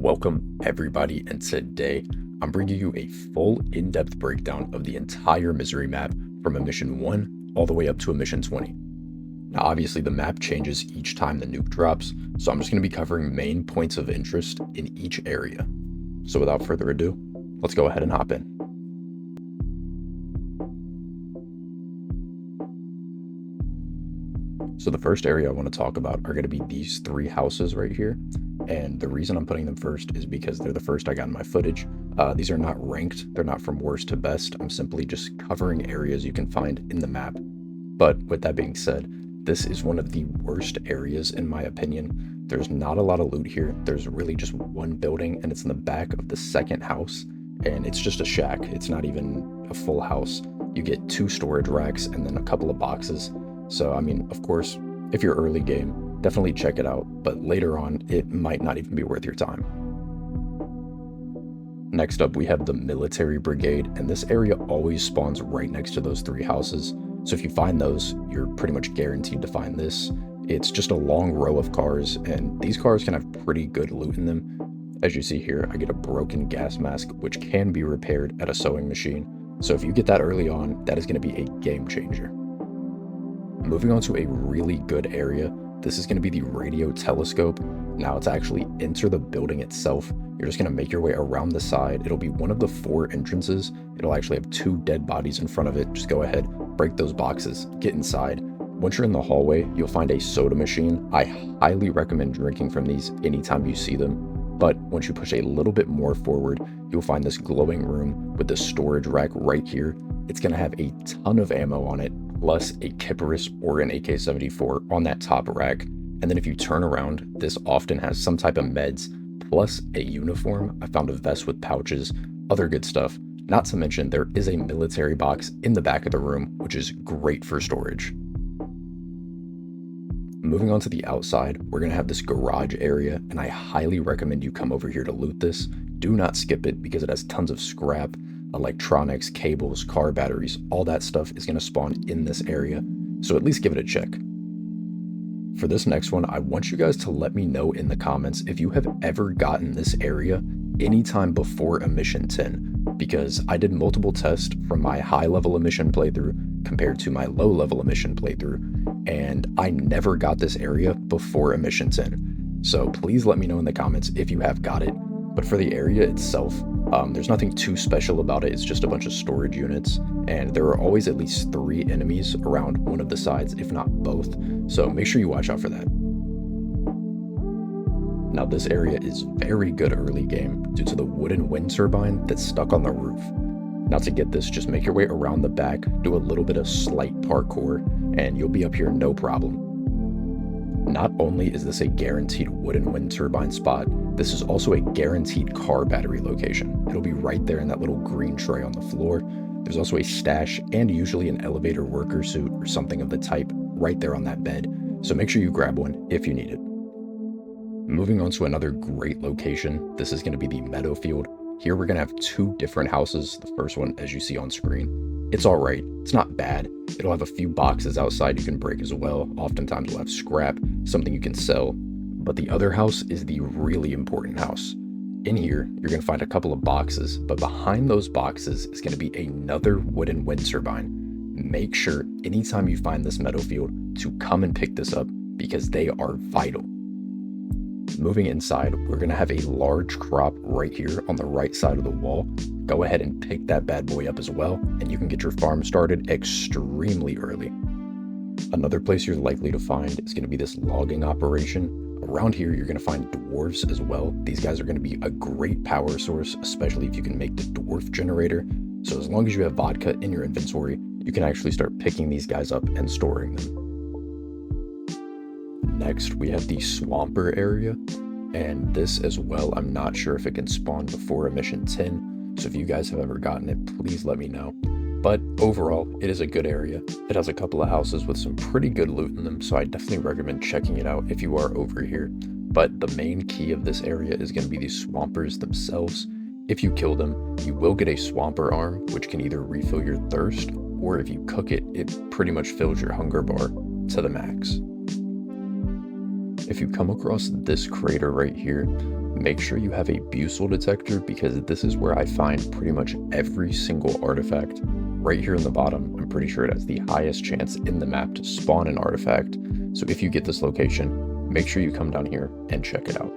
Welcome everybody, and today I'm bringing you a full in-depth breakdown of the entire Misery map from Emission 1 all the way up to Emission 20. Now obviously the map changes each time the nuke drops, so I'm just going to be covering main points of interest in each area. So without further ado, let's go ahead and hop in. So the first area I want to talk about are going to be these three houses right here. And the reason I'm putting them first is because they're the first I got in my footage. These are not ranked. They're not from worst to best. I'm simply just covering areas you can find in the map. But with that being said, this is one of the worst areas in my opinion. There's not a lot of loot here. There's really just one building, and it's in the back of the second house. And it's just a shack. It's not even a full house. You get 2 storage racks and then a couple of boxes. So, I mean, of course, if you're early game, definitely check it out, but later on, it might not even be worth your time. Next up, we have the military brigade, and this area always spawns right next to those 3 houses. So if you find those, you're pretty much guaranteed to find this. It's just a long row of cars, and these cars can have pretty good loot in them. As you see here, I get a broken gas mask, which can be repaired at a sewing machine. So if you get that early on, that is going to be a game changer. Moving on to a really good area, this is going to be the radio telescope. Now to actually enter the building itself, you're just going to make your way around the side. It'll be one of the 4 entrances. It'll actually have 2 dead bodies in front of it. Just go ahead, break those boxes, get inside. Once you're in the hallway, you'll find a soda machine. I highly recommend drinking from these anytime you see them. But once you push a little bit more forward, you'll find this glowing room with the storage rack right here. It's going to have a ton of ammo on it, plus a Kipperus or an AK-74 on that top rack. And then if you turn around, this often has some type of meds, plus a uniform. I found a vest with pouches, other good stuff. Not to mention there is a military box in the back of the room, which is great for storage. Moving on to the outside, we're going to have this garage area, and I highly recommend you come over here to loot this. Do not skip it because it has tons of scrap, electronics, cables, car batteries, all that stuff is going to spawn in this area, so at least give it a check. For this next one, I want you guys to let me know in the comments if you have ever gotten this area anytime before Emission 10, because I did multiple tests from my high-level Emission playthrough compared to my low-level Emission playthrough, and I never got this area before Emission 10. So please let me know in the comments if you have got it. But for the area itself, there's nothing too special about it. It's just a bunch of storage units, and there are always at least 3 enemies around one of the sides, if not both. So make sure you watch out for that. Now this area is very good early game due to the wooden wind turbine that's stuck on the roof. Now to get this, just make your way around the back, do a little bit of slight parkour, and you'll be up here no problem. Not only is this a guaranteed wooden wind turbine spot, this is also a guaranteed car battery location. It'll be right there in that little green tray on the floor. There's also a stash and usually an elevator worker suit or something of the type right there on that bed. So make sure you grab one if you need it. Moving on to another great location, this is going to be the Meadow field. Here we're going to have 2 different houses. The first one, as you see on screen, it's all right. It's not bad. It'll have a few boxes outside you can break as well. Oftentimes we'll have scrap, something you can sell. But the other house is the really important house. In here, you're going to find a couple of boxes, but behind those boxes is going to be another wooden wind turbine. Make sure anytime you find this Meadow field to come and pick this up because they are vital. Moving inside, we're going to have a large crop right here on the right side of the wall. Go ahead and pick that bad boy up as well, and you can get your farm started extremely early. Another place you're likely to find is going to be this logging operation. Around here, you're going to find dwarves as well. These guys are going to be a great power source, especially if you can make the dwarf generator. So as long as you have vodka in your inventory, you can actually start picking these guys up and storing them. Next, we have the Swamper area, and this as well, I'm not sure if it can spawn before Emission 10, so if you guys have ever gotten it, please let me know. But overall, it is a good area. It has a couple of houses with some pretty good loot in them, so I definitely recommend checking it out if you are over here. But the main key of this area is going to be the Swampers themselves. If you kill them, you will get a Swamper arm, which can either refill your thirst, or if you cook it, it pretty much fills your hunger bar to the max. If you come across this crater right here, Make sure you have a buccal detector because this is where I find pretty much every single artifact. Right here in the bottom, I'm pretty sure it has the highest chance in the map to spawn an artifact. So if you get this location, make sure you come down here and check it out.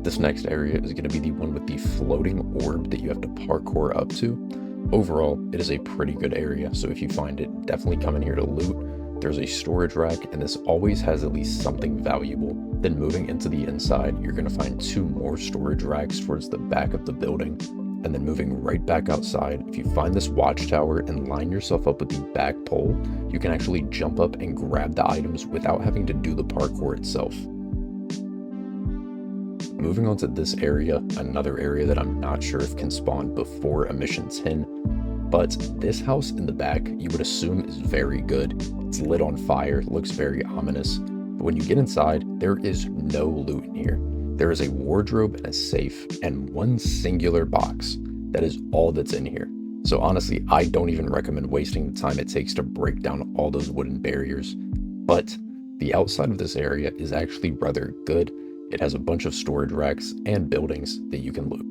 This next area is going to be the one with the floating orb that you have to parkour up to. Overall, it is a pretty good area, so if you find it, definitely come in here to loot. There's a storage rack, and this always has at least something valuable. Then moving into the inside, you're going to find 2 more storage racks towards the back of the building. And then moving right back outside, if you find this watchtower and line yourself up with the back pole, you can actually jump up and grab the items without having to do the parkour itself. Moving on to this area, another area that I'm not sure if can spawn before emission 10, but this house in the back you would assume is very good. It's lit on fire, looks very ominous, but when you get inside, there is no loot in here. There is a wardrobe and a safe and 1 singular box. That is all that's in here. So honestly, I don't even recommend wasting the time it takes to break down all those wooden barriers. But the outside of this area is actually rather good. It has a bunch of storage racks and buildings that you can loot.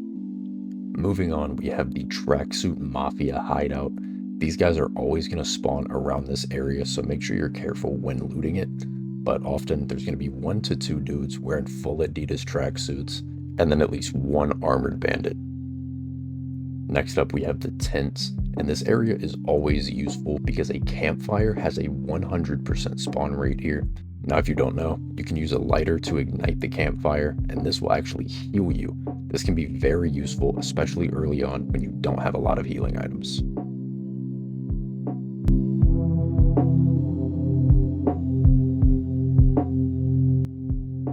Moving on, we have the Tracksuit Mafia hideout. These guys are always going to spawn around this area, so make sure you're careful when looting it. But often there's going to be 1 to 2 dudes wearing full Adidas tracksuits, and then at least 1 armored bandit. Next up, we have the tents, and this area is always useful because a campfire has a 100% spawn rate here. Now, if you don't know, you can use a lighter to ignite the campfire, and this will actually heal you. This can be very useful, especially early on when you don't have a lot of healing items.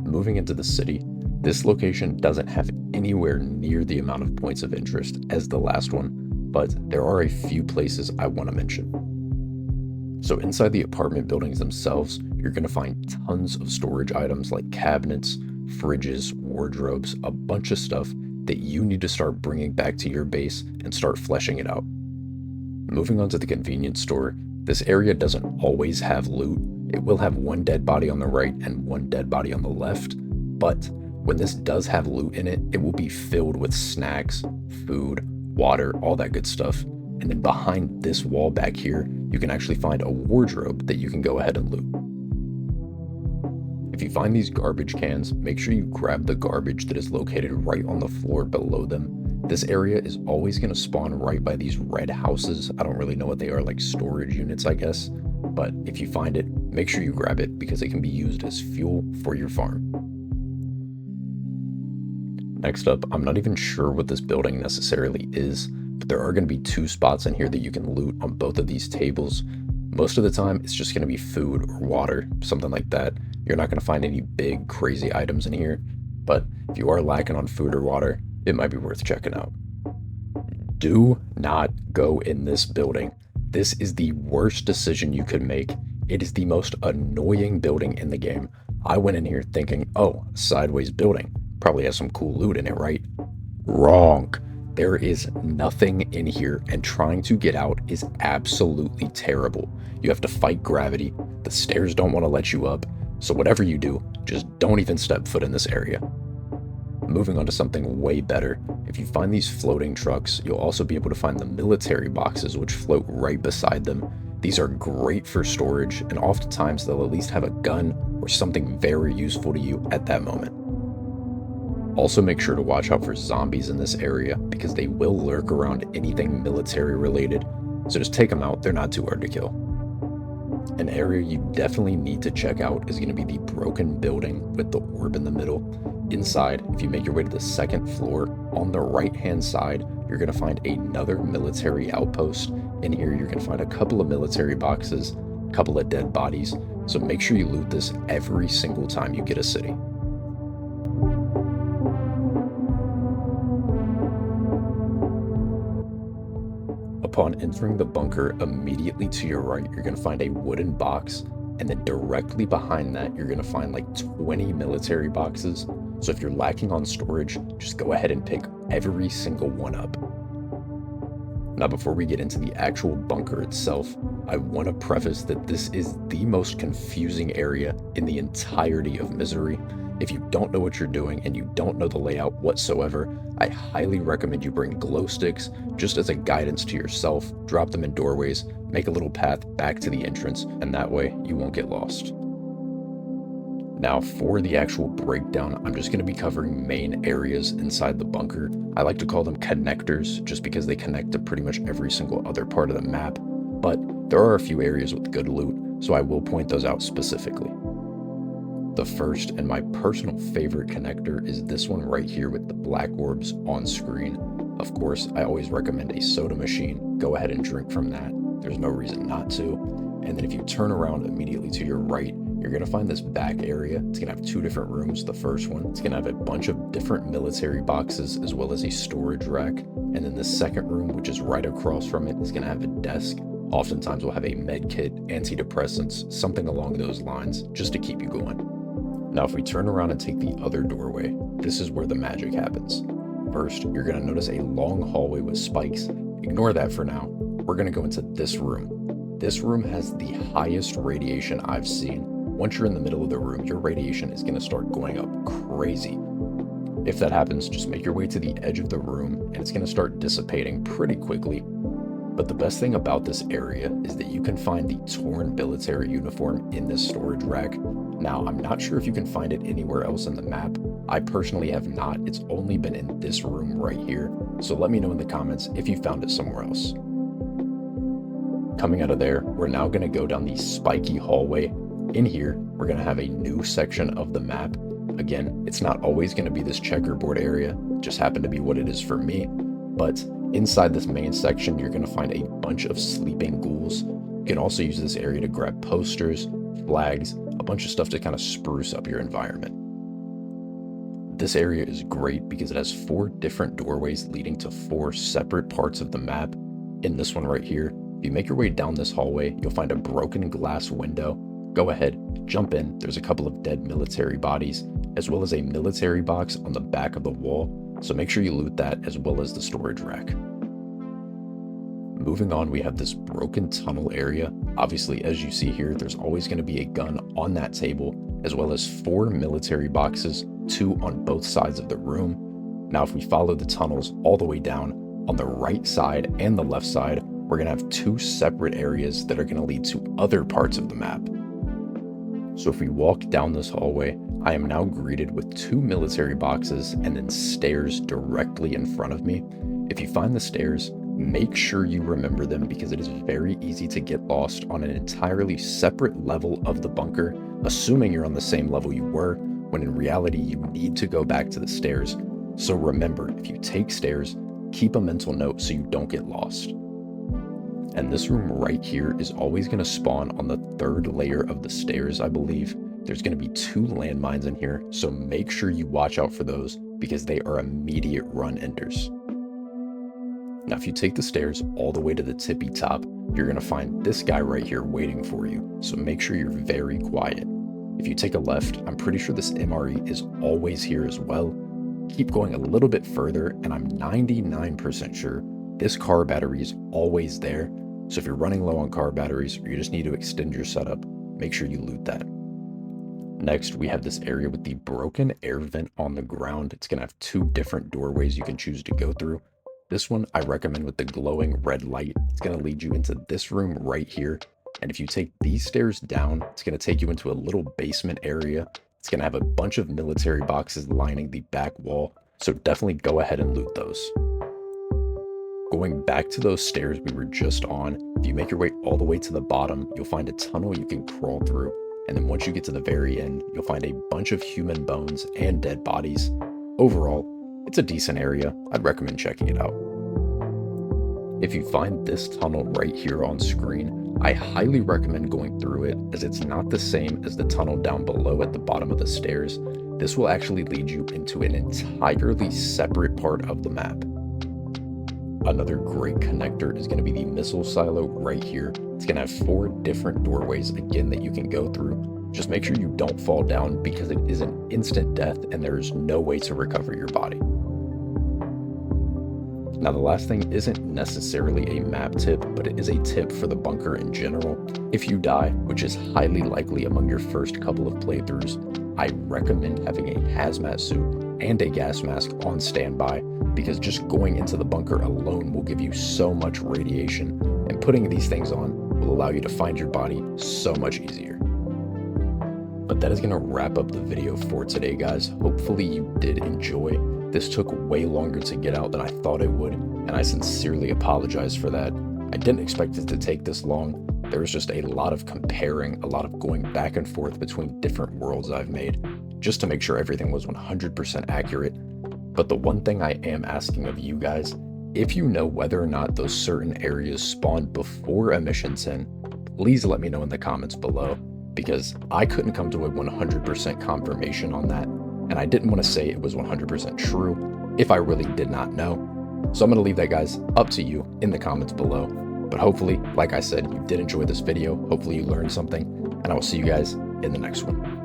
Moving into the city, this location doesn't have anywhere near the amount of points of interest as the last one, but there are a few places I want to mention. So inside the apartment buildings themselves, you're going to find tons of storage items like cabinets, fridges, wardrobes, a bunch of stuff that you need to start bringing back to your base and start fleshing it out. Moving on to the convenience store, this area doesn't always have loot. It will have 1 dead body on the right and 1 dead body on the left, but when this does have loot in it, it will be filled with snacks, food, water, all that good stuff. And then behind this wall back here, you can actually find a wardrobe that you can go ahead and loot. If you find these garbage cans, make sure you grab the garbage that is located right on the floor below them. This area is always going to spawn right by these red houses. I don't really know what they are, like storage units, I guess. But if you find it, make sure you grab it because it can be used as fuel for your farm. Next up, I'm not even sure what this building necessarily is, but there are going to be 2 spots in here that you can loot on both of these tables. Most of the time, it's just going to be food or water, something like that. You're not going to find any big, crazy items in here, but if you are lacking on food or water, it might be worth checking out. Do not go in this building. This is the worst decision you could make. It is the most annoying building in the game. I went in here thinking, oh, a sideways building. Probably has some cool loot in it, right? Wrong. There is nothing in here, and trying to get out is absolutely terrible. You have to fight gravity. The stairs don't want to let you up. So whatever you do, just don't even step foot in this area. Moving on to something way better. If you find these floating trucks, you'll also be able to find the military boxes which float right beside them. These are great for storage, and oftentimes they'll at least have a gun or something very useful to you at that moment. Also make sure to watch out for zombies in this area because they will lurk around anything military related, so just take them out, they're not too hard to kill. An area you definitely need to check out is going to be the broken building with the orb in the middle. Inside, if you make your way to the 2nd floor, on the right hand side, you're going to find another military outpost. In here, you're going to find a couple of military boxes, a couple of dead bodies, so make sure you loot this every single time you get a city. Upon entering the bunker, immediately to your right, you're going to find a wooden box, and then directly behind that, you're going to find like 20 military boxes. So if you're lacking on storage, just go ahead and pick every single one up. Now, before we get into the actual bunker itself, I want to preface that this is the most confusing area in the entirety of Misery. If you don't know what you're doing and you don't know the layout whatsoever, I highly recommend you bring glow sticks just as a guidance to yourself, drop them in doorways, make a little path back to the entrance, and that way you won't get lost. Now for the actual breakdown, I'm just going to be covering main areas inside the bunker. I like to call them connectors just because they connect to pretty much every single other part of the map, but there are a few areas with good loot, so I will point those out specifically. The first and my personal favorite connector is this one right here with the black orbs on screen. Of course, I always recommend a soda machine. Go ahead and drink from that. There's no reason not to. And then if you turn around immediately to your right, you're going to find this back area. It's going to have two different rooms. The first one, it's going to have a bunch of different military boxes as well as a storage rack. And then the second room, which is right across from it, is going to have a desk. Oftentimes we'll have a med kit, antidepressants, something along those lines, just to keep you going. Now, if we turn around and take the other doorway, this is where the magic happens. First, you're going to notice a long hallway with spikes. Ignore that for now. We're going to go into this room. This room has the highest radiation I've seen. Once you're in the middle of the room, your radiation is going to start going up crazy. If that happens, just make your way to the edge of the room and it's going to start dissipating pretty quickly. But the best thing about this area is that you can find the torn military uniform in this storage rack. Now, I'm not sure if you can find it anywhere else in the map. I personally have not. It's only been in this room right here. So let me know in the comments if you found it somewhere else. Coming out of there, we're now going to go down the spiky hallway. In here, we're going to have a new section of the map. Again, it's not always going to be this checkerboard area. It just happened to be what it is for me. But inside this main section, you're going to find a bunch of sleeping ghouls. You can also use this area to grab posters, flags, a bunch of stuff to kind of spruce up your environment. This area is great because it has 4 different doorways leading to 4 separate parts of the map. In this one right here, if you make your way down this hallway, you'll find a broken glass window. Go ahead, jump in. There's a couple of dead military bodies, as well as a military box on the back of the wall. So make sure you loot that as well as the storage rack. Moving on, we have this broken tunnel area. Obviously, as you see here, there's always going to be a gun on that table, as well as 4 military boxes, 2 on both sides of the room. Now, if we follow the tunnels all the way down, on the right side and the left side, we're going to have 2 separate areas that are going to lead to other parts of the map. So if we walk down this hallway, I am now greeted with 2 military boxes and then stairs directly in front of me. If you find the stairs, make sure you remember them because it is very easy to get lost on an entirely separate level of the bunker, assuming you're on the same level you were, when in reality you need to go back to the stairs. So remember, if you take stairs, keep a mental note so you don't get lost. And this room right here is always going to spawn on the 3rd layer of the stairs, I believe. There's going to be 2 landmines in here, so make sure you watch out for those because they are immediate run enders. Now, if you take the stairs all the way to the tippy top, you're going to find this guy right here waiting for you, so make sure you're very quiet. If you take a left, I'm pretty sure this MRE is always here as well. Keep going a little bit further, and I'm 99% sure this car battery is always there. So if you're running low on car batteries or you just need to extend your setup, make sure you loot that. Next, we have this area with the broken air vent on the ground. It's going to have 2 different doorways you can choose to go through. This one I recommend with the glowing red light. It's going to lead you into this room right here. And if you take these stairs down, it's going to take you into a little basement area. It's going to have a bunch of military boxes lining the back wall. So definitely go ahead and loot those. Going back to those stairs we were just on, if you make your way all the way to the bottom, you'll find a tunnel you can crawl through. And then once you get to the very end, you'll find a bunch of human bones and dead bodies. Overall, it's a decent area. I'd recommend checking it out. If you find this tunnel right here on screen, I highly recommend going through it as it's not the same as the tunnel down below at the bottom of the stairs. This will actually lead you into an entirely separate part of the map. Another great connector is going to be the missile silo right here. It's going to have 4 different doorways again that you can go through. Just make sure you don't fall down because it is an instant death and there is no way to recover your body. Now the last thing isn't necessarily a map tip, but it is a tip for the bunker in general. If you die, which is highly likely among your first couple of playthroughs, I recommend having a hazmat suit and a gas mask on standby, because just going into the bunker alone will give you so much radiation, and putting these things on will allow you to find your body so much easier. But that is going to wrap up the video for today, guys. Hopefully you did enjoy. This took way longer to get out than I thought it would, and I sincerely apologize for that. I didn't expect it to take this long. There was just a lot of comparing, a lot of going back and forth between different worlds I've made, just to make sure everything was 100% accurate. But the one thing I am asking of you guys, if you know whether or not those certain areas spawned before Emission 10, please let me know in the comments below, because I couldn't come to a 100% confirmation on that, and I didn't want to say it was 100% true if I really did not know. So I'm going to leave that, guys, up to you in the comments below. But hopefully, like I said, you did enjoy this video. Hopefully you learned something, and I will see you guys in the next one.